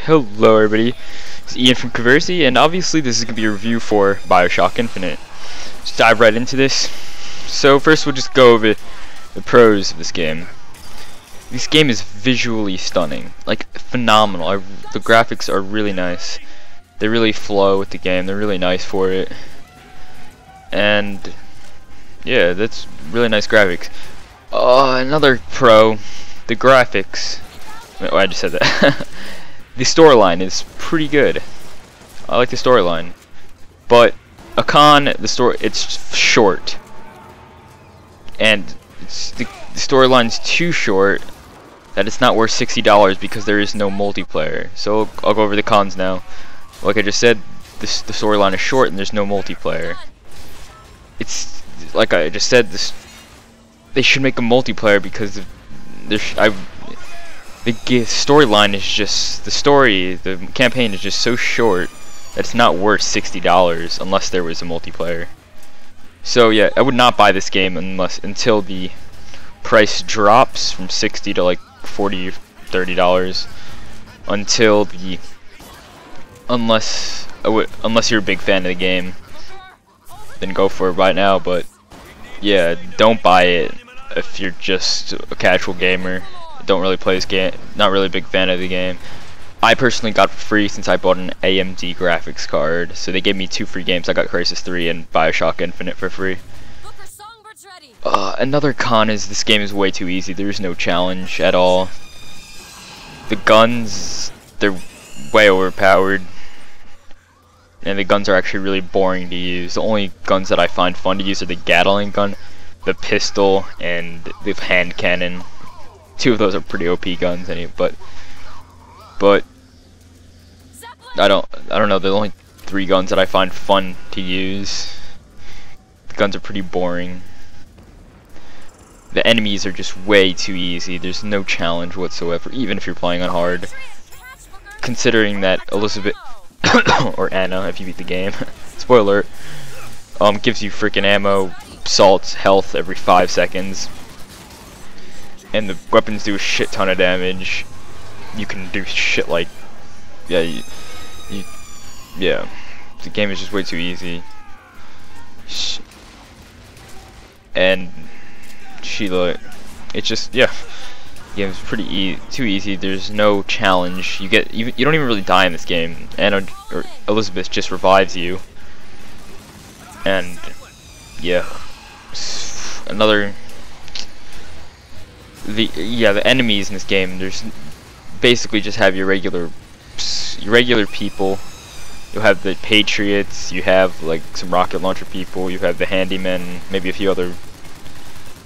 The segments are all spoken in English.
Hello everybody, it's Ian from Conversy, and obviously this is going to be a review for BioShock Infinite. Let's dive right into this. So first we'll just go over the pros of this game. This game is visually stunning, like phenomenal. The graphics are really nice. They really flow with the game, they're really nice for it. And yeah, that's really nice graphics. Another pro, the graphics. Oh, I just said that. The storyline is pretty good. I like the storyline, but a con, it's short, and the storyline's too short that it's not worth $60 because there is no multiplayer. So I'll go over the cons now. Like I just said, the storyline is short and there's no multiplayer. It's like I just said, they should make a multiplayer because the storyline is just, the campaign is just so short that it's not worth $60 unless there was a multiplayer. So yeah, I would not buy this game until the price drops from 60 to like $40 or $30. Unless you're a big fan of the game, then go for it right now. But yeah, don't buy it if you're just a casual gamer. Don't really play this game, not really a big fan of the game. I personally got it for free since I bought an AMD graphics card, so they gave me 2 free games. I got Crysis 3 and BioShock Infinite for free. Another con is this game is way too easy. There's no challenge at all. The guns, they're way overpowered, and the guns are actually really boring to use. The only guns that I find fun to use are the Gatling gun, the pistol, and the hand cannon. 2 of those are pretty OP guns, but I don't know. There's only 3 guns that I find fun to use. The guns are pretty boring. The enemies are just way too easy. There's no challenge whatsoever, even if you're playing on hard. Considering that Elizabeth or Anna, if you beat the game, spoiler alert, gives you freaking ammo, salts, health every 5 seconds. And the weapons do a shit ton of damage. You can do shit like, yeah, yeah. The game is just way too easy. And Sheila, it's just, yeah. The game is pretty too easy. There's no challenge. You don't even really die in this game. Anna or Elizabeth just revives you. And yeah, the enemies in this game, there's basically just have your regular people. You'll have the Patriots, you have like some rocket launcher people, you have the handymen, maybe a few other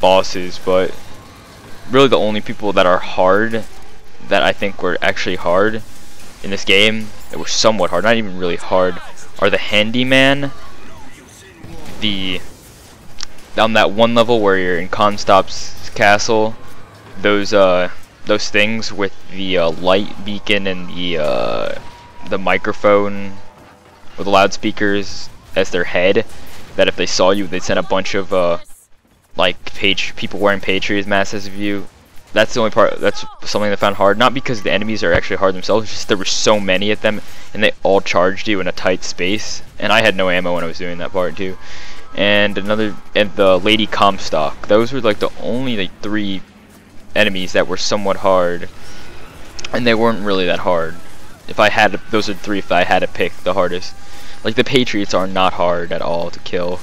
bosses, but really the only people that are hard, that I think were actually hard in this game, that were somewhat hard, not even really hard, are the handyman, on that one level where you're in Comstop's castle, those things with the light beacon and the microphone with the loudspeakers as their head, that if they saw you they'd send a bunch of people wearing Patriots masks of you. That's the only part, that's something I found hard, not because the enemies are actually hard themselves, just there were so many of them and they all charged you in a tight space, and I had no ammo when I was doing that part too. And the Lady Comstock, those were like the only 3 enemies that were somewhat hard, and they weren't really that hard. Those are 3 if I had to pick the hardest. Like the Patriots are not hard at all to kill.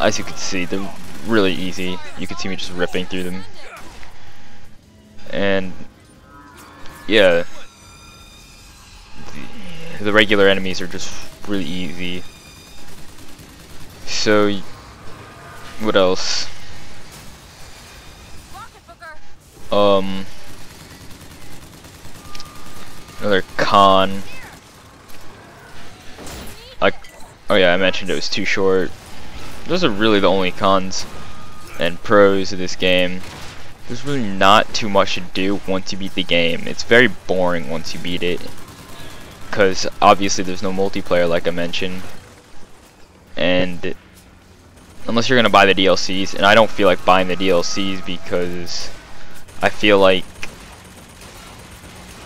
As you can see, they're really easy. You can see me just ripping through them. And yeah, the regular enemies are just really easy. So what else? Another con, like, oh yeah, I mentioned it was too short. Those are really the only cons and pros of this game. There's really not too much to do once you beat the game. It's very boring once you beat it, because obviously there's no multiplayer, like I mentioned, and unless you're gonna buy the DLCs, and I don't feel like buying the DLCs because I feel like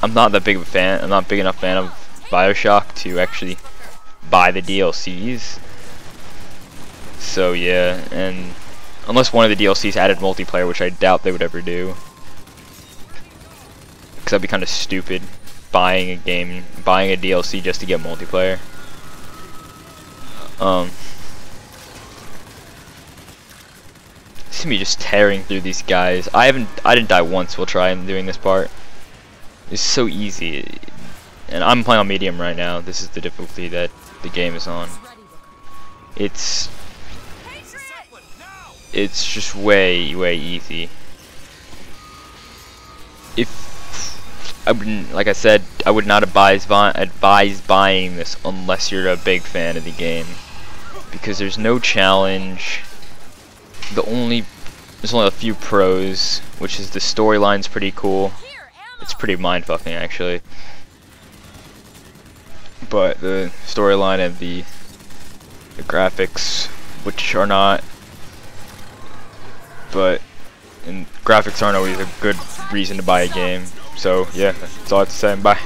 I'm not that big of a fan. I'm not a big enough fan of BioShock to actually buy the DLCs. So yeah, and unless one of the DLCs added multiplayer, which I doubt they would ever do, because that'd be kind of stupid, buying a DLC just to get multiplayer. See me just tearing through these guys. I didn't die once while trying doing this part. It's so easy, and I'm playing on medium right now. This is the difficulty that the game is on. It's just way easy. If I wouldn't, like I said, I would not advise buying this unless you're a big fan of the game, because there's no challenge. There's only a few pros, which is the storyline's pretty cool. It's pretty mind-fucking actually, but the storyline and the graphics, which are not, and graphics aren't always a good reason to buy a game. So yeah, that's all I have to say. Bye.